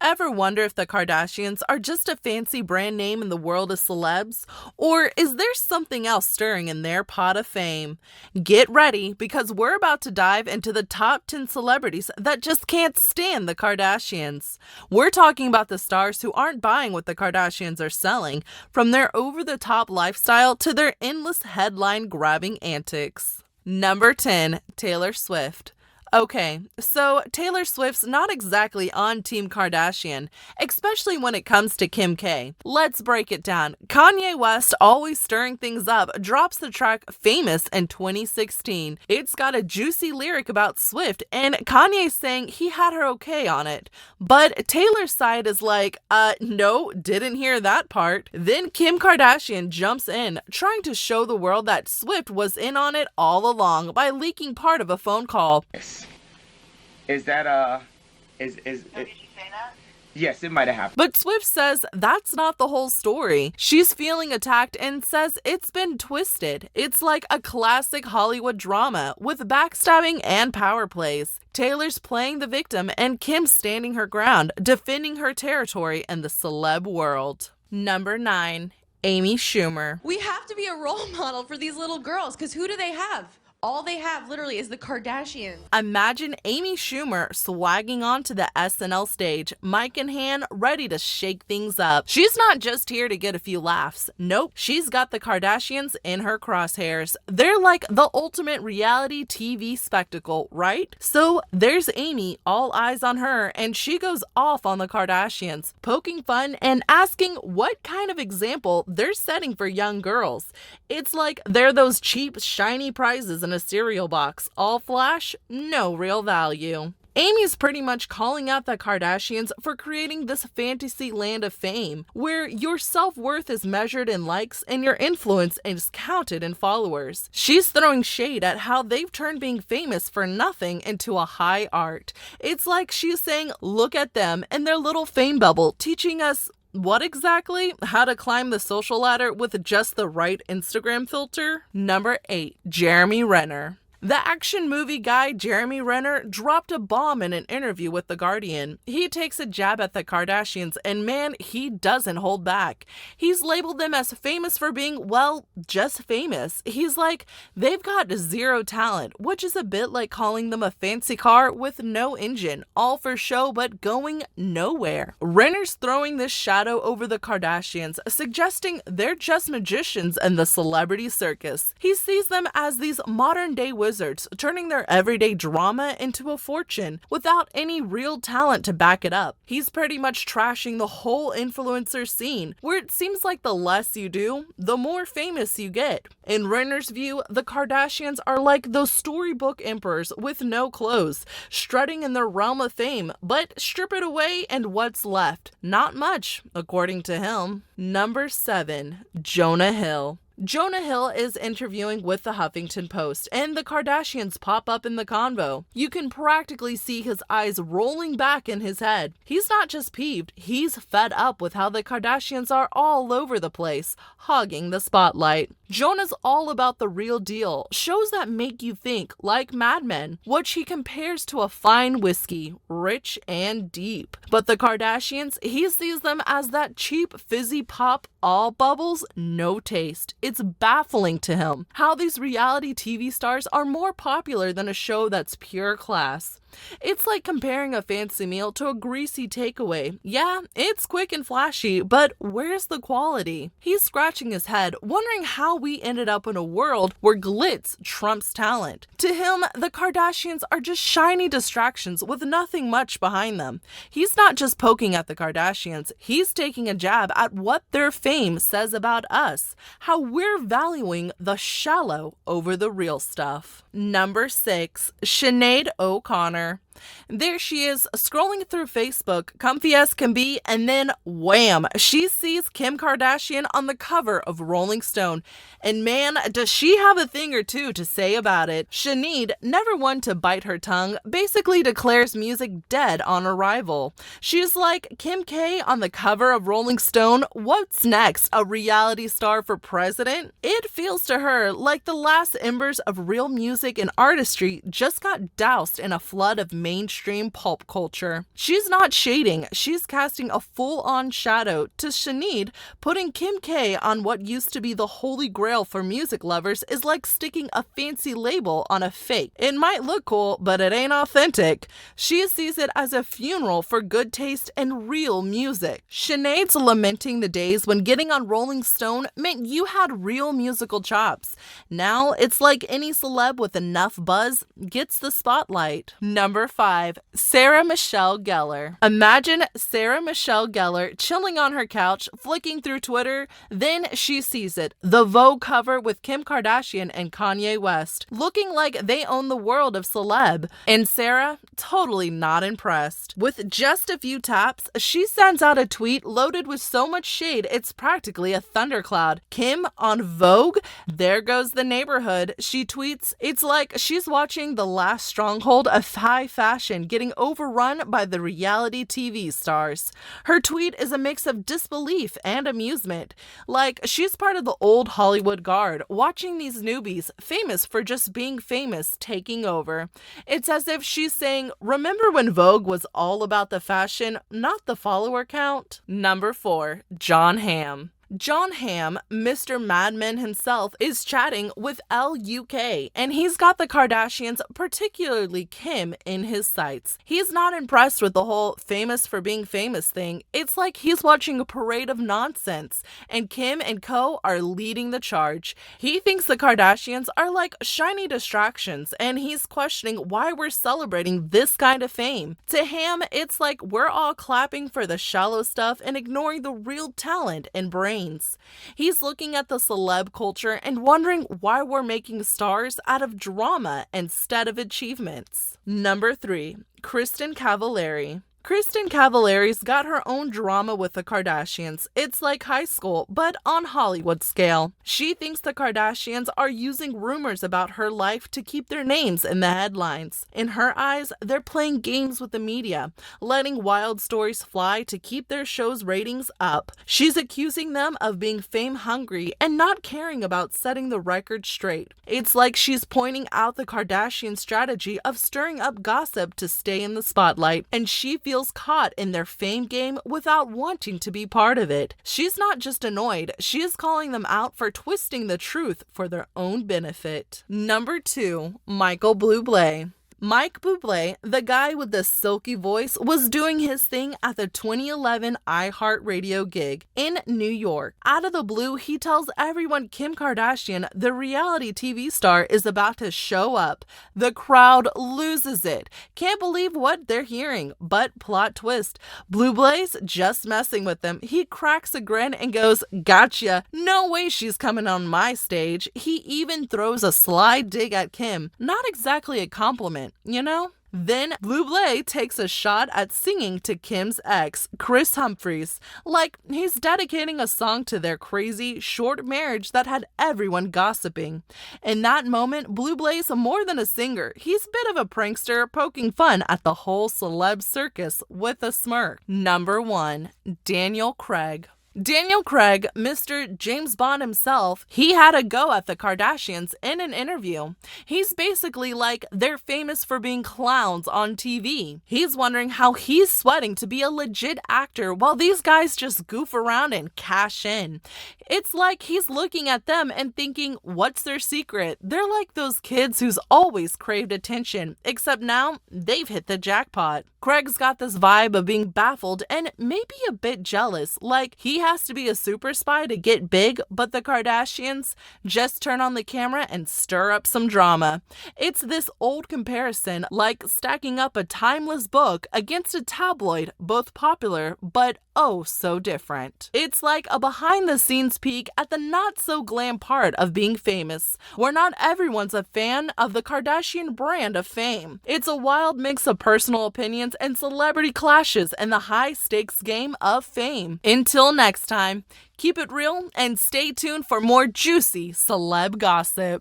Ever wonder if the Kardashians are just a fancy brand name in the world of celebs? Or is there something else stirring in their pot of fame? Get ready, because we're about to dive into the top 10 celebrities that just can't stand the Kardashians. We're talking about the stars who aren't buying what the Kardashians are selling, from their over-the-top lifestyle to their endless headline-grabbing antics. Number 10, Taylor Swift. Okay, so Taylor Swift's not exactly on Team Kardashian, especially when it comes to Kim K. Let's break it down. Kanye West, always stirring things up, drops the track Famous in 2016. It's got a juicy lyric about Swift, and Kanye's saying he had her okay on it. But Taylor's side is like, no, didn't hear that part. Then Kim Kardashian jumps in, trying to show the world that Swift was in on it all along by leaking part of a phone call. Is that did she say that? Yes, it might have happened. But Swift says that's not the whole story. She's feeling attacked and says it's been twisted. It's like a classic Hollywood drama with backstabbing and power plays. Taylor's playing the victim and Kim's standing her ground, defending her territory in the celeb world. Number 9, Amy Schumer. We have to be a role model for these little girls, because who do they have? All they have literally is the Kardashians. Imagine Amy Schumer swagging onto the SNL stage, mic in hand, ready to shake things up. She's not just here to get a few laughs. Nope, she's got the Kardashians in her crosshairs. They're like the ultimate reality TV spectacle, right? So there's Amy, all eyes on her, and she goes off on the Kardashians, poking fun and asking what kind of example they're setting for young girls. It's like they're those cheap, shiny prizes in a cereal box. All flash, no real value. Amy's pretty much calling out the Kardashians for creating this fantasy land of fame, where your self-worth is measured in likes and your influence is counted in followers. She's throwing shade at how they've turned being famous for nothing into a high art. It's like she's saying, look at them and their little fame bubble, teaching us what exactly? How to climb the social ladder with just the right Instagram filter? Number 8, Jeremy Renner. The action movie guy Jeremy Renner dropped a bomb in an interview with The Guardian. He takes a jab at the Kardashians, and man, he doesn't hold back. He's labeled them as famous for being, well, just famous. He's like, they've got zero talent, which is a bit like calling them a fancy car with no engine, all for show but going nowhere. Renner's throwing this shadow over the Kardashians, suggesting they're just magicians in the celebrity circus. He sees them as these modern-day wizards, turning their everyday drama into a fortune without any real talent to back it up. He's pretty much trashing the whole influencer scene, where it seems like the less you do, the more famous you get. In Renner's view, the Kardashians are like those storybook emperors with no clothes, strutting in their realm of fame, but strip it away and what's left? Not much, according to him. Number 7, Jonah Hill. Jonah Hill is interviewing with the Huffington Post, and the Kardashians pop up in the convo. You can practically see his eyes rolling back in his head. He's not just peeved, he's fed up with how the Kardashians are all over the place, hogging the spotlight. Jonah's all about the real deal, shows that make you think, like Mad Men, which he compares to a fine whiskey, rich and deep. But the Kardashians, he sees them as that cheap fizzy pop, all bubbles, no taste. It's baffling to him how these reality TV stars are more popular than a show that's pure class. It's like comparing a fancy meal to a greasy takeaway. Yeah, it's quick and flashy, but where's the quality? He's scratching his head, wondering how we ended up in a world where glitz trumps talent. To him, the Kardashians are just shiny distractions with nothing much behind them. He's not just poking at the Kardashians, he's taking a jab at what their fame says about us, how we're valuing the shallow over the real stuff. Number 6, Sinead O'Connor. There she is, scrolling through Facebook, comfy as can be, and then wham, she sees Kim Kardashian on the cover of Rolling Stone. And man, does she have a thing or two to say about it. Sinead, never one to bite her tongue, basically declares music dead on arrival. She's like, Kim K on the cover of Rolling Stone, what's next, a reality star for president? It feels to her like the last embers of real music and artistry just got doused in a flood of mainstream pulp culture. She's not shading, she's casting a full-on shadow to Sinead. Putting Kim K on what used to be the holy grail for music lovers is like sticking a fancy label on a fake. It might look cool, but it ain't authentic. She sees it as a funeral for good taste and real music. Sinead's lamenting the days when getting on Rolling Stone meant you had real musical chops. Now it's like any celeb with enough buzz gets the spotlight. Number 5. Sarah Michelle Gellar. Imagine Sarah Michelle Gellar chilling on her couch, flicking through Twitter, then she sees it. The Vogue cover with Kim Kardashian and Kanye West, looking like they own the world of celeb. And Sarah, totally not impressed. With just a few taps, she sends out a tweet loaded with so much shade it's practically a thundercloud. Kim on Vogue? There goes the neighborhood. She tweets, it's like she's watching the last stronghold of high fashion getting overrun by the reality TV stars. Her tweet is a mix of disbelief and amusement. Like she's part of the old Hollywood guard, watching these newbies, famous for just being famous, taking over. It's as if she's saying, remember when Vogue was all about the fashion, not the follower count? Number 4. Jon Hamm. Jon Hamm, Mr. Mad Men himself, is chatting with LUK, and he's got the Kardashians, particularly Kim, in his sights. He's not impressed with the whole famous for being famous thing. It's like he's watching a parade of nonsense, and Kim and co are leading the charge. He thinks the Kardashians are like shiny distractions, and he's questioning why we're celebrating this kind of fame. To Hamm, it's like we're all clapping for the shallow stuff and ignoring the real talent and brains. He's looking at the celeb culture and wondering why we're making stars out of drama instead of achievements. Number 3. Kristin Cavallari. Kristin Cavallari's got her own drama with the Kardashians. It's like high school, but on Hollywood scale. She thinks the Kardashians are using rumors about her life to keep their names in the headlines. In her eyes, they're playing games with the media, letting wild stories fly to keep their show's ratings up. She's accusing them of being fame-hungry and not caring about setting the record straight. It's like she's pointing out the Kardashian strategy of stirring up gossip to stay in the spotlight, and she feels caught in their fame game without wanting to be part of it. She's not just annoyed, she is calling them out for twisting the truth for their own benefit. Number 2. Michael Bublé. Mike Bublé, the guy with the silky voice, was doing his thing at the 2011 iHeartRadio gig in New York. Out of the blue, he tells everyone Kim Kardashian, the reality TV star, is about to show up. The crowd loses it. Can't believe what they're hearing. But plot twist, Bublé's just messing with them. He cracks a grin and goes, gotcha. No way she's coming on my stage. He even throws a sly dig at Kim. Not exactly a compliment, you know? Then Bublé takes a shot at singing to Kim's ex, Chris Humphries, like he's dedicating a song to their crazy, short marriage that had everyone gossiping. In that moment, Bublé's more than a singer. He's a bit of a prankster, poking fun at the whole celeb circus with a smirk. Number 1. Daniel Craig. Daniel Craig, Mr. James Bond himself, he had a go at the Kardashians in an interview. He's basically like, they're famous for being clowns on TV. He's wondering how he's sweating to be a legit actor while these guys just goof around and cash in. It's like he's looking at them and thinking, what's their secret? They're like those kids who's always craved attention, except now they've hit the jackpot. Craig's got this vibe of being baffled and maybe a bit jealous, like he has to be a super spy to get big, but the Kardashians just turn on the camera and stir up some drama. It's this old comparison, like stacking up a timeless book against a tabloid, both popular but oh so different. It's like a behind-the-scenes peek at the not-so-glam part of being famous, where not everyone's a fan of the Kardashian brand of fame. It's a wild mix of personal opinions and celebrity clashes in the high-stakes game of fame. Until next time, keep it real and stay tuned for more juicy celeb gossip.